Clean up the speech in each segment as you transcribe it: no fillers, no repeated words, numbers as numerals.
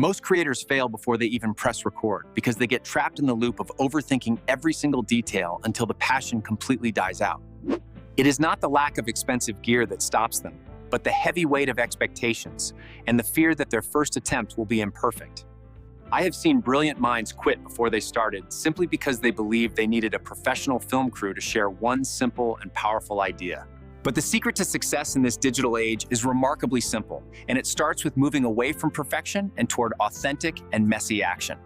Most creators fail before they even press record because they get trapped in the loop of overthinking every single detail until the passion completely dies out. It is not the lack of expensive gear that stops them, but the heavy weight of expectations and the fear that their first attempt will be imperfect. I have seen brilliant minds quit before they started simply because they believed they needed a professional film crew to share one simple and powerful idea. But the secret to success in this digital age is remarkably simple, and it starts with moving away from perfection and toward authentic and messy action.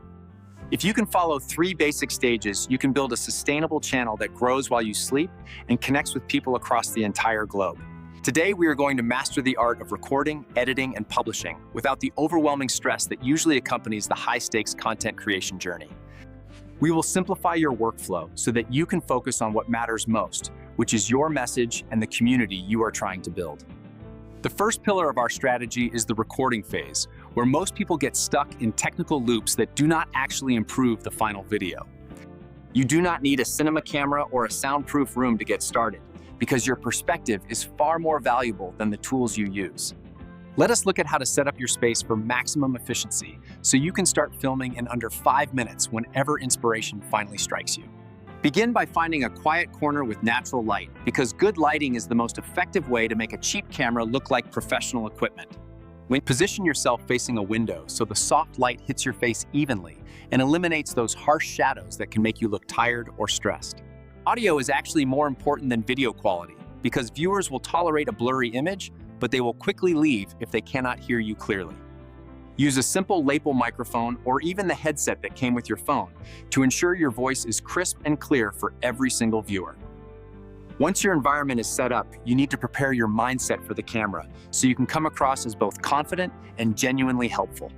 If you can follow 3 basic stages, you can build a sustainable channel that grows while you sleep and connects with people across the entire globe. Today, we are going to master the art of recording, editing, and publishing without the overwhelming stress that usually accompanies the high-stakes content creation journey. We will simplify your workflow so that you can focus on what matters most, which is your message and the community you are trying to build. The first pillar of our strategy is the recording phase, where most people get stuck in technical loops that do not actually improve the final video. You do not need a cinema camera or a soundproof room to get started, because your perspective is far more valuable than the tools you use. Let us look at how to set up your space for maximum efficiency so you can start filming in under 5 minutes whenever inspiration finally strikes you. Begin by finding a quiet corner with natural light, because good lighting is the most effective way to make a cheap camera look like professional equipment. Position yourself facing a window so the soft light hits your face evenly and eliminates those harsh shadows that can make you look tired or stressed. Audio is actually more important than video quality, because viewers will tolerate a blurry image, but they will quickly leave if they cannot hear you clearly. Use a simple lapel microphone or even the headset that came with your phone to ensure your voice is crisp and clear for every single viewer. Once your environment is set up, you need to prepare your mindset for the camera so you can come across as both confident and genuinely helpful.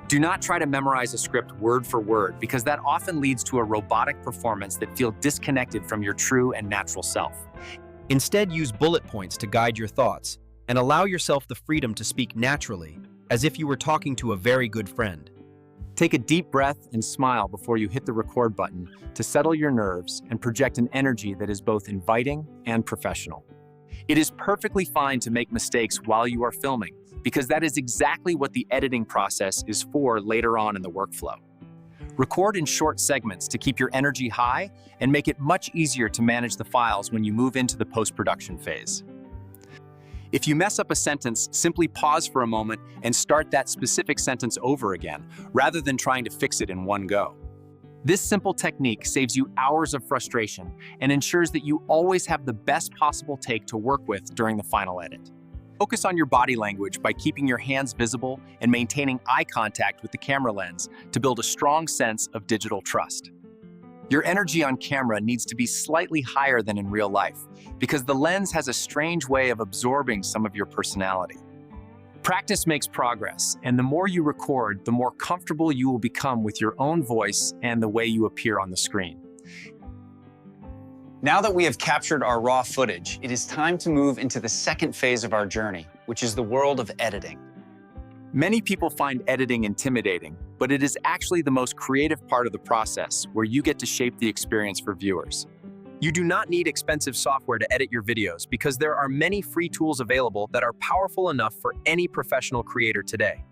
Do not try to memorize a script word for word, because that often leads to a robotic performance that feels disconnected from your true and natural self. Instead, use bullet points to guide your thoughts and allow yourself the freedom to speak naturally, as if you were talking to a very good friend. Take a deep breath and smile before you hit the record button to settle your nerves and project an energy that is both inviting and professional. It is perfectly fine to make mistakes while you are filming, because that is exactly what the editing process is for later on in the workflow. Record in short segments to keep your energy high and make it much easier to manage the files when you move into the post-production phase. If you mess up a sentence, simply pause for a moment and start that specific sentence over again, rather than trying to fix it in one go. This simple technique saves you hours of frustration and ensures that you always have the best possible take to work with during the final edit. Focus on your body language by keeping your hands visible and maintaining eye contact with the camera lens to build a strong sense of digital trust. Your energy on camera needs to be slightly higher than in real life, because the lens has a strange way of absorbing some of your personality. Practice makes progress, and the more you record, the more comfortable you will become with your own voice and the way you appear on the screen. Now that we have captured our raw footage, it is time to move into the second phase of our journey, which is the world of editing. Many people find editing intimidating, but it is actually the most creative part of the process, where you get to shape the experience for viewers. You do not need expensive software to edit your videos, because there are many free tools available that are powerful enough for any professional creator today.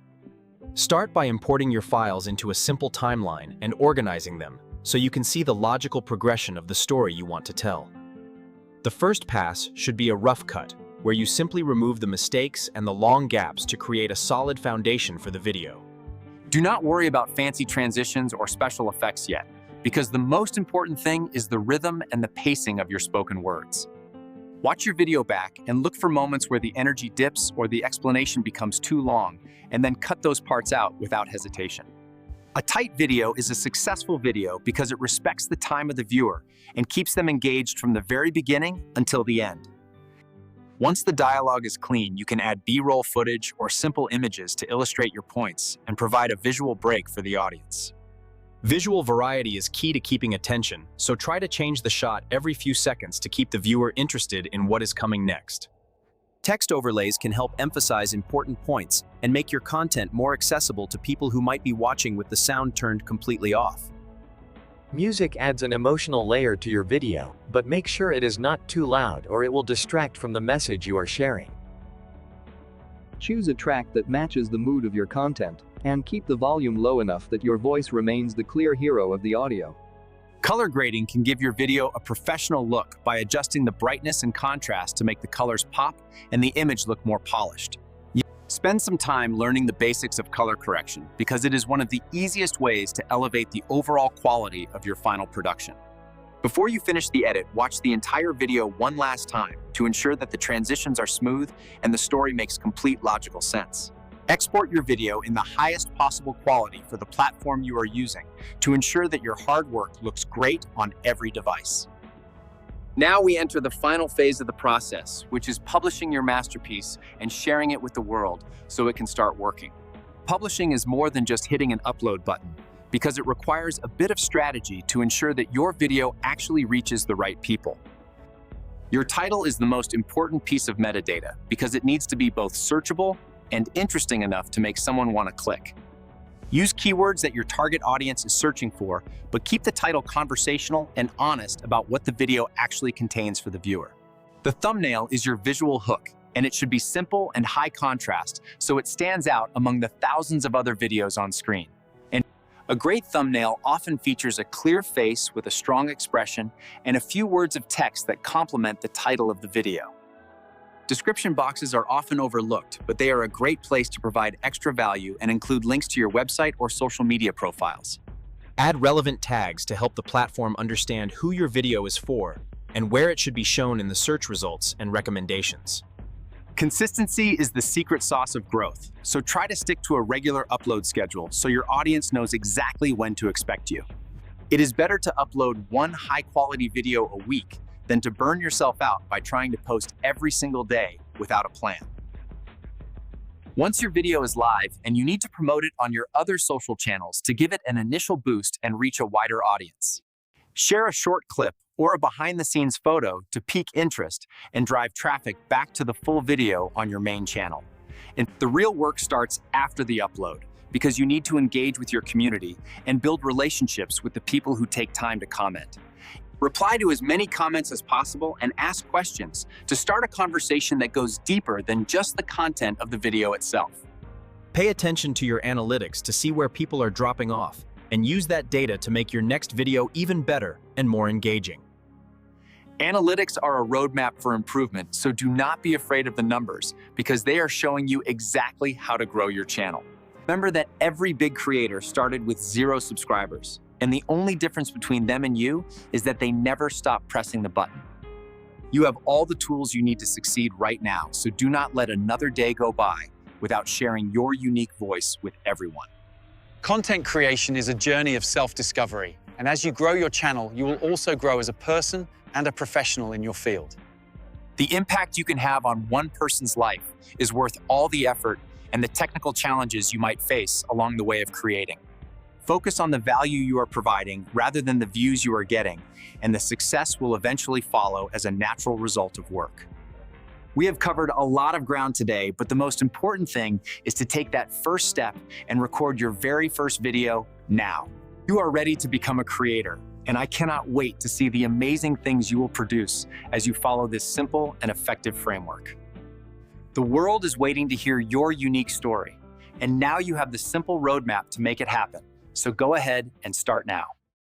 Start by importing your files into a simple timeline and organizing them so you can see the logical progression of the story you want to tell. The first pass should be a rough cut, where you simply remove the mistakes and the long gaps to create a solid foundation for the video. Do not worry about fancy transitions or special effects yet, because the most important thing is the rhythm and the pacing of your spoken words. Watch your video back and look for moments where the energy dips or the explanation becomes too long, and then cut those parts out without hesitation. A tight video is a successful video because it respects the time of the viewer and keeps them engaged from the very beginning until the end. Once the dialogue is clean, you can add B-roll footage or simple images to illustrate your points and provide a visual break for the audience. Visual variety is key to keeping attention, so try to change the shot every few seconds to keep the viewer interested in what is coming next. Text overlays can help emphasize important points and make your content more accessible to people who might be watching with the sound turned completely off. Music adds an emotional layer to your video, but make sure it is not too loud or it will distract from the message you are sharing. Choose a track that matches the mood of your content, And keep the volume low enough that your voice remains the clear hero of the audio. Color grading can give your video a professional look by adjusting the brightness and contrast to make the colors pop and the image look more polished. Spend some time learning the basics of color correction because it is one of the easiest ways to elevate the overall quality of your final production. Before you finish the edit, watch the entire video one last time to ensure that the transitions are smooth and the story makes complete logical sense. Export your video in the highest possible quality for the platform you are using to ensure that your hard work looks great on every device. Now we enter the final phase of the process, which is publishing your masterpiece and sharing it with the world so it can start working. Publishing is more than just hitting an upload button, because it requires a bit of strategy to ensure that your video actually reaches the right people. Your title is the most important piece of metadata because it needs to be both searchable and interesting enough to make someone want to click. Use keywords that your target audience is searching for, but keep the title conversational and honest about what the video actually contains for the viewer. The thumbnail is your visual hook, and it should be simple and high contrast so it stands out among the thousands of other videos on screen. And a great thumbnail often features a clear face with a strong expression and a few words of text that complement the title of the video. Description boxes are often overlooked, but they are a great place to provide extra value and include links to your website or social media profiles. Add relevant tags to help the platform understand who your video is for and where it should be shown in the search results and recommendations. Consistency is the secret sauce of growth, so try to stick to a regular upload schedule so your audience knows exactly when to expect you. It is better to upload one high-quality video a week than to burn yourself out by trying to post every single day without a plan. Once your video is live and you need to promote it on your other social channels to give it an initial boost and reach a wider audience. Share a short clip or a behind-the-scenes photo to pique interest and drive traffic back to the full video on your main channel. And the real work starts after the upload because you need to engage with your community and build relationships with the people who take time to comment. Reply to as many comments as possible and ask questions to start a conversation that goes deeper than just the content of the video itself. Pay attention to your analytics to see where people are dropping off and use that data to make your next video even better and more engaging. Analytics are a roadmap for improvement, so do not be afraid of the numbers because they are showing you exactly how to grow your channel. Remember that every big creator started with 0 subscribers. And the only difference between them and you is that they never stop pressing the button. You have all the tools you need to succeed right now, so do not let another day go by without sharing your unique voice with everyone. Content creation is a journey of self-discovery, and as you grow your channel, you will also grow as a person and a professional in your field. The impact you can have on one person's life is worth all the effort and the technical challenges you might face along the way of creating. Focus on the value you are providing rather than the views you are getting, and the success will eventually follow as a natural result of work. We have covered a lot of ground today, but the most important thing is to take that first step and record your very first video now. You are ready to become a creator, and I cannot wait to see the amazing things you will produce as you follow this simple and effective framework. The world is waiting to hear your unique story, and now you have the simple roadmap to make it happen. So go ahead and start now.